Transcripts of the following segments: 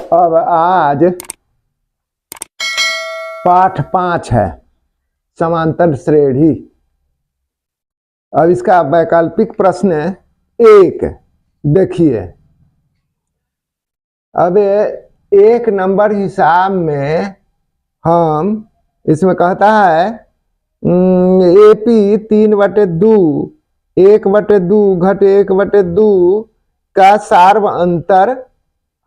अब आज पाठ 5 है, समांतर श्रेणी। अब इसका वैकल्पिक प्रश्न 1 देखिए। अब 1 नंबर हिसाब में हम इसमें कहता है AP 3/2 1/2 घटे 1/2 का सार्व अंतर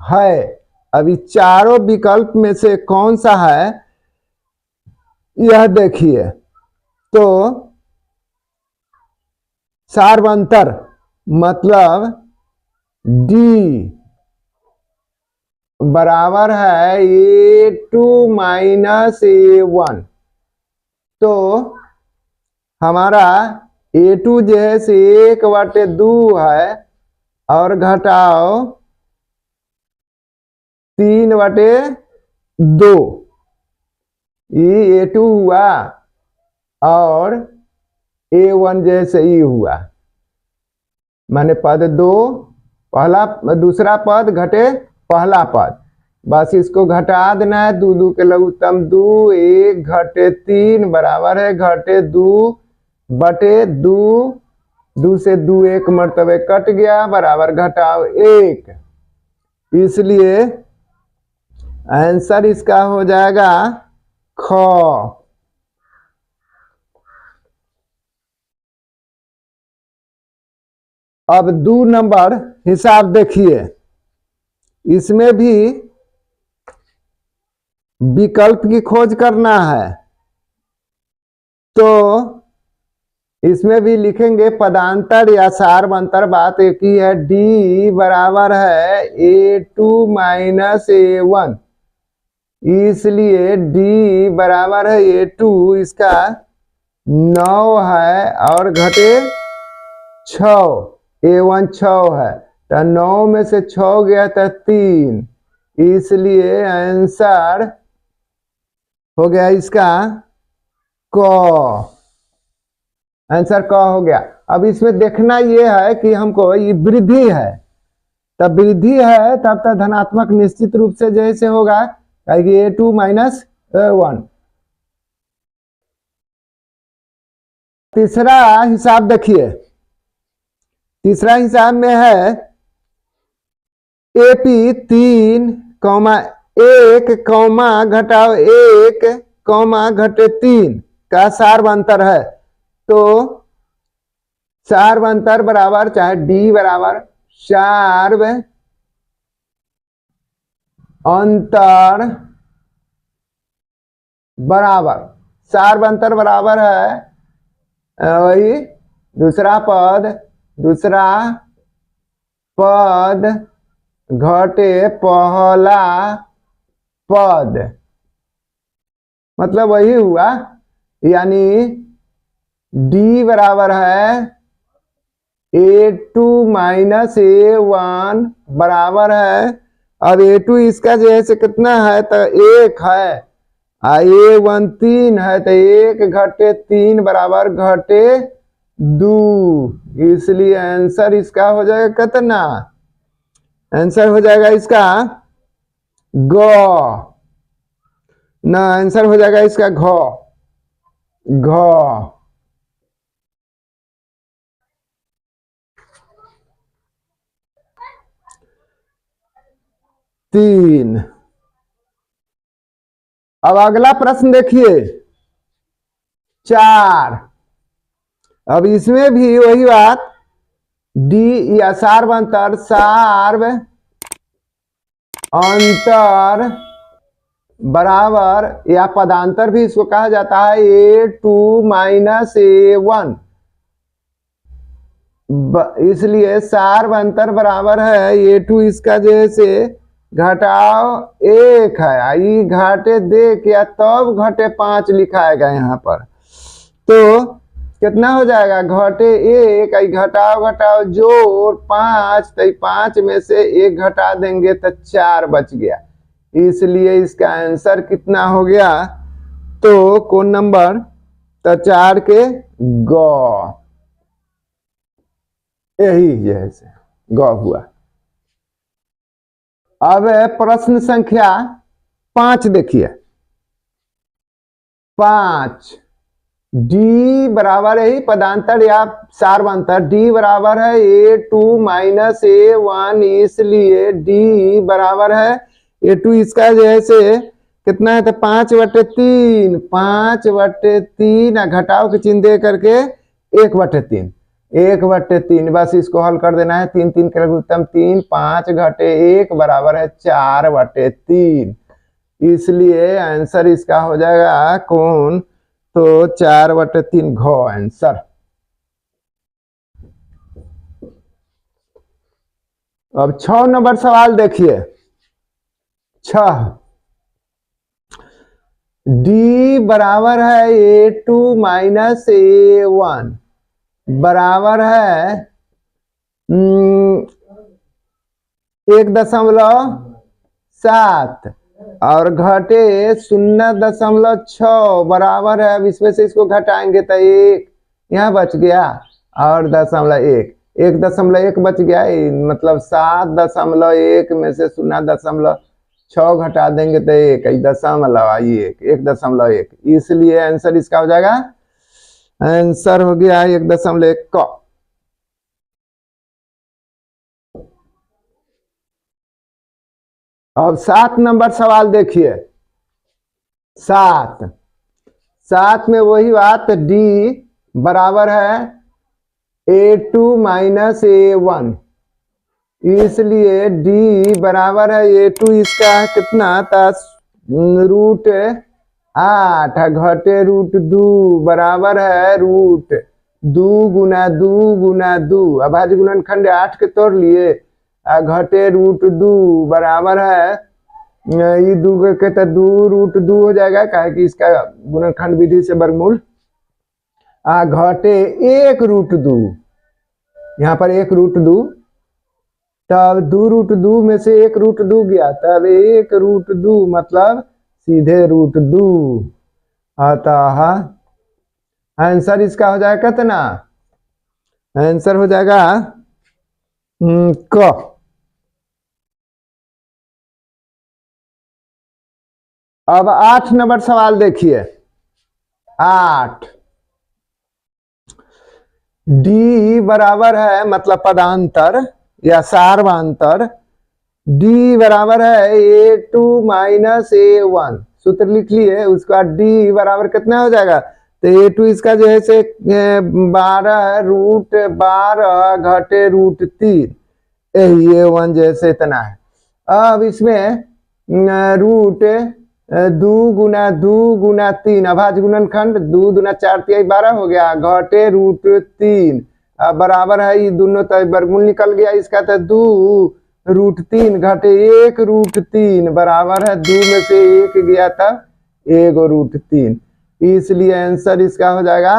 है। अभी चारों विकल्प में से कौन सा है यह देखिए। तो सार्वंतर मतलब D बराबर है A2 माइनस A1। तो हमारा A2 जो है से 1/2 है और घटाओ 3/2, ये A2 हुआ और A1 जैसे ही हुआ, माने पद 2 पहला दूसरा पद घटे पहला पद, बस इसको घटा देना है। 2 2 के लघुत्तम 2, 1 घटे 3 बराबर है घटे 2/2, 2 से 2 एक मर्तबे कट गया बराबर घटाओ 1। इसलिए आंसर इसका हो जाएगा ख। अब 2 नंबर हिसाब देखिए। इसमें भी विकल्प की खोज करना है, तो इसमें भी लिखेंगे पदांतर या सार्वंतर। बात एक ही है, D बराबर है A2 माइनस A1, इसलिए D बराबर है A2, इसका 9 है और घटे 6, A1 6 है तो 9 में से 6 गया तो 3, इसलिए आंसर हो गया इसका क। आंसर क हो गया। अब इसमें देखना यह है कि हमको ये वृद्धि है, तब वृद्धि है तब तक धनात्मक निश्चित रूप से जैसे होगा A2 माइनस A1। तीसरा हिसाब देखिए। तीसरा हिसाब में है AP 3, 1, घटाओ 1, घटे 3 का सार्वंतर है। तो सार्वंतर बराबर चाहे D बराबर सार्व अंतर बराबर, सार्वंतर बराबर है वही दूसरा पद घटे पहला पद, मतलब वही हुआ। यानी D बराबर है A2 माइनस A1 बराबर है। अब A2 इसका जैसे कितना है तो 1 है, A1 3 है तो 1 घटे 3 बराबर घटे 2, इसलिए आंसर इसका हो जाएगा कितना? आंसर हो जाएगा इसका ग ना, आंसर हो जाएगा इसका घ। 3। अब अगला प्रश्न देखिए 4। अब इसमें भी वही बात, D या सार्वंतर, सार्व अंतर बराबर या पदांतर भी इसको कहा जाता है A2 माइनस A1, इसलिए सार्वंतर बराबर है A2 इसका जैसे घटाओ 1 है, ई घाटे देख या तब घटे 5 लिखाएगा यहाँ पर। तो कितना हो जाएगा घटे 1, घटाओ जोड़ 5, तो 5 में से 1 घटा देंगे तो 4 बच गया, इसलिए इसका आंसर कितना हो गया? तो कौन नंबर? तो 4 के ग, यही जैसे ग हुआ। अब प्रश्न संख्या 5 देखिए। 5 डी बराबर है पदांतर या सार्वंतर। डी बराबर है A2 माइनस A1, इसलिए डी बराबर है A2। इसका जैसे कितना है तो 5/3, 5/3 घटाव के चिन्ह दे करके 1/3, 1/3। बस इसको हल कर देना है। 3 3 के लघुत्तम 3, 5 घटे 1 बराबर है 4/3। इसलिए आंसर इसका हो जाएगा कौन, तो 4/3 घ आंसर। अब 6 नंबर सवाल देखिए। 6 डी बराबर है A2 माइनस A1 बराबर है 1.7 और घटे 0.6 बराबर है। अब इसमें से इसको घटाएंगे तो 1 यहाँ बच गया और 0.1, 1.1 बच गया। मतलब 7.1 में से 0.6 घटा देंगे तो 1, 1.1, इसलिए आंसर इसका हो जाएगा, आंसर हो गया 1.1 का। अब 7 नंबर सवाल देखिए। 7 में वही बात, डी बराबर है A2 माइनस A1, इसलिए डी बराबर है A2। इसका कितना था √8 घटे √2 बराबर है √2 गुना 2 गुना 2। अभाज्य गुणनखंड 8 के तोड़ लिए, घटे √2 बराबर है ये 2 के तो 2 √2 हो जाएगा, काहे कि इसका गुणनखंड विधि से वर्गमूल। घटे 1√2, यहाँ पर 1√2, तब 2√2 में से 1√2 गया, तब 1√2 मतलब सीधे √2। अतः आंसर इसका हो जाएगा कितना, आंसर हो जाएगा क। अब 8 नंबर सवाल देखिए। 8 डी बराबर है मतलब पदांतर या सार्वांतर। डी बराबर है A2 माइनस A1, सूत्र लिख लिए। उसके बाद डी बराबर कितना हो जाएगा, तो A2 इसका जो है से 12 √12 घटे √3, यही A1 जैसे इतना है। अब इसमें √2 गुना 2 गुना 3, अभाज्य गुणनखंड 2 दूना 4 तिहाई 12 हो गया, घटे √3 बराबर है ये दोनों तो वर्गमूल निकल गया इसका, तो 2 √3 घटे 1 √3 बराबर है 2 में से 1 गया था 1 √3, इसलिए आंसर इसका हो जाएगा,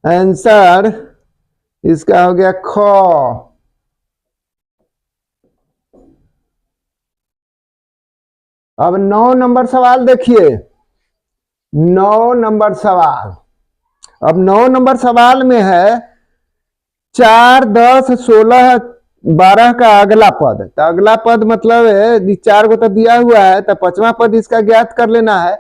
आंसर इसका हो गया ख। अब 9 नंबर सवाल देखिए। 9 नंबर सवाल, अब 9 नंबर सवाल में है 4, 10, 16, 12 का अगला पद। तो अगला पद मतलब है 4 को तो दिया हुआ है, तो 5वां पद इसका ज्ञात कर लेना है।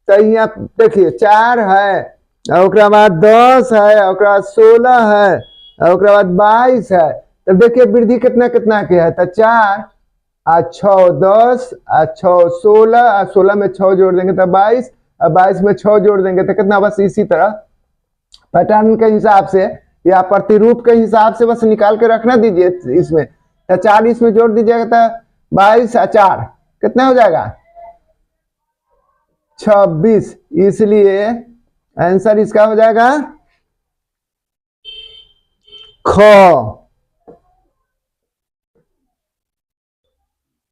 तो यहाँ देखिए 4 है, और बाद 10 है, और 16 है, और बाद 22 है। तो देखिए वृद्धि कितना कितना के है, तो 4 और 6 10 और 6 16 और 16 में 6 जोड़ देंगे तो 22 और 22 में 6 जोड़ देंगे तो कितना, बस इसी तरह पैटर्न के हिसाब से या प्रतिरूप के हिसाब से बस निकाल के रखना दीजिए। इसमें तो 40 में जोड़ दीजिएगा तो 22 और 4 कितना हो जाएगा 26, इसलिए आंसर इसका हो जाएगा ख।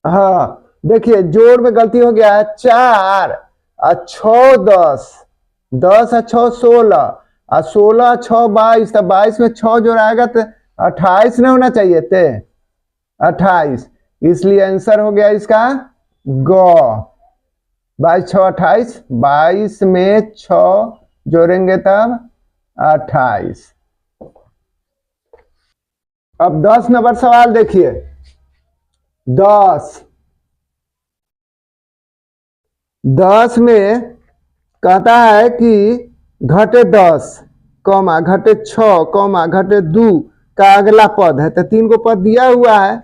हाँ देखिए जोड़ में गलती हो गया है, 4 और 6 10, 10 और 6 16 और 16 और 6 22, तो 22 में 6 जोड़ाएगा तो 28 नहीं होना चाहिए थे, 28, इसलिए आंसर हो गया इसका ग। 22 6 28, 22 में 6 जोड़ेंगे तब 28। अब 10 नंबर सवाल देखिए। 10। 10 में कहता है कि घटे 10 कॉमा घटे 6 कॉमा घटे 2 का अगला पद है। तो 3 को पद दिया हुआ है,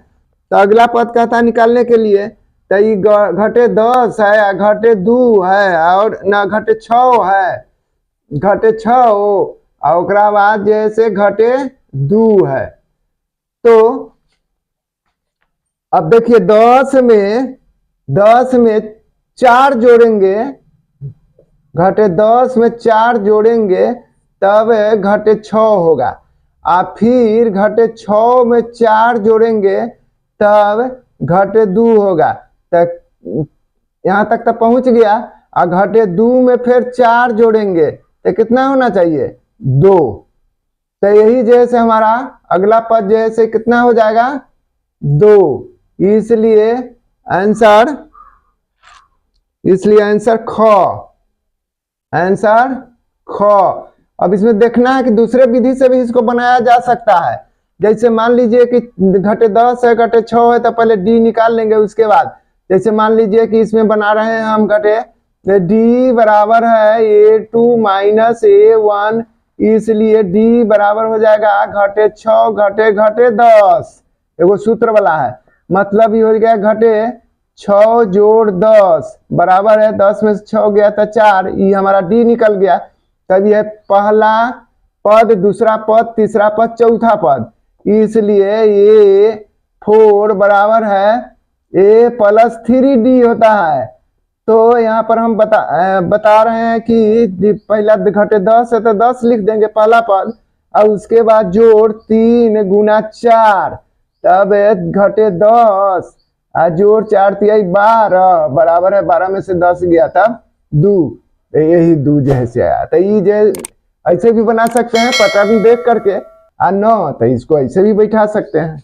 तो अगला पद कहता है निकालने के लिए। तो ये घटे 10 है या घटे 2 है और ना घटे 6 है, घटे 6 और ओकरा बाद जैसे घटे 2 है। तो अब देखिए 10 में 4 जोड़ेंगे, घटे 10 में 4 जोड़ेंगे तब घटे 6 होगा। और फिर घटे 6 में 4 जोड़ेंगे तब घटे 2 होगा। तक यहाँ तक तो पहुंच गया। और घटे 2 में फिर 4 जोड़ेंगे तो कितना होना चाहिए? 2। तो यही जैसे हमारा अगला पद जैसे कितना हो जाएगा? 2। इसलिए आंसर आंसर ख। अब इसमें देखना है कि दूसरे विधि से भी इसको बनाया जा सकता है। जैसे मान लीजिए कि घटे 10 है घटे 6 है तो पहले डी निकाल लेंगे। उसके बाद जैसे मान लीजिए कि इसमें बना रहे हैं हम घटे डी बराबर है A2 माइनस A1, इसलिए डी बराबर हो जाएगा घटे 6 घटे घटे 10। एगो सूत्र वाला है, मतलब ये हो गया घटे 6 जोड़ 10 बराबर है 10 में से 6 गया तो 4, ये हमारा डी निकल गया। तब यह पहला पद, दूसरा पद, तीसरा पद, चौथा पद, इसलिए ये 4 बराबर है A प्लस 3D होता है। तो यहाँ पर हम बता रहे हैं कि पहला घटे 10 है तो 10 लिख देंगे पहला पद, और उसके बाद जोड़ 3 गुना 4 तब घटे 10 जोड़ 4 तिहाई 12 बराबर है 12 में से 10 गया तब 2। यही 2 जैसे आया। तो ये ऐसे भी बना सकते हैं पैटर्न देख करके, और न तो इसको ऐसे भी बैठा सकते हैं।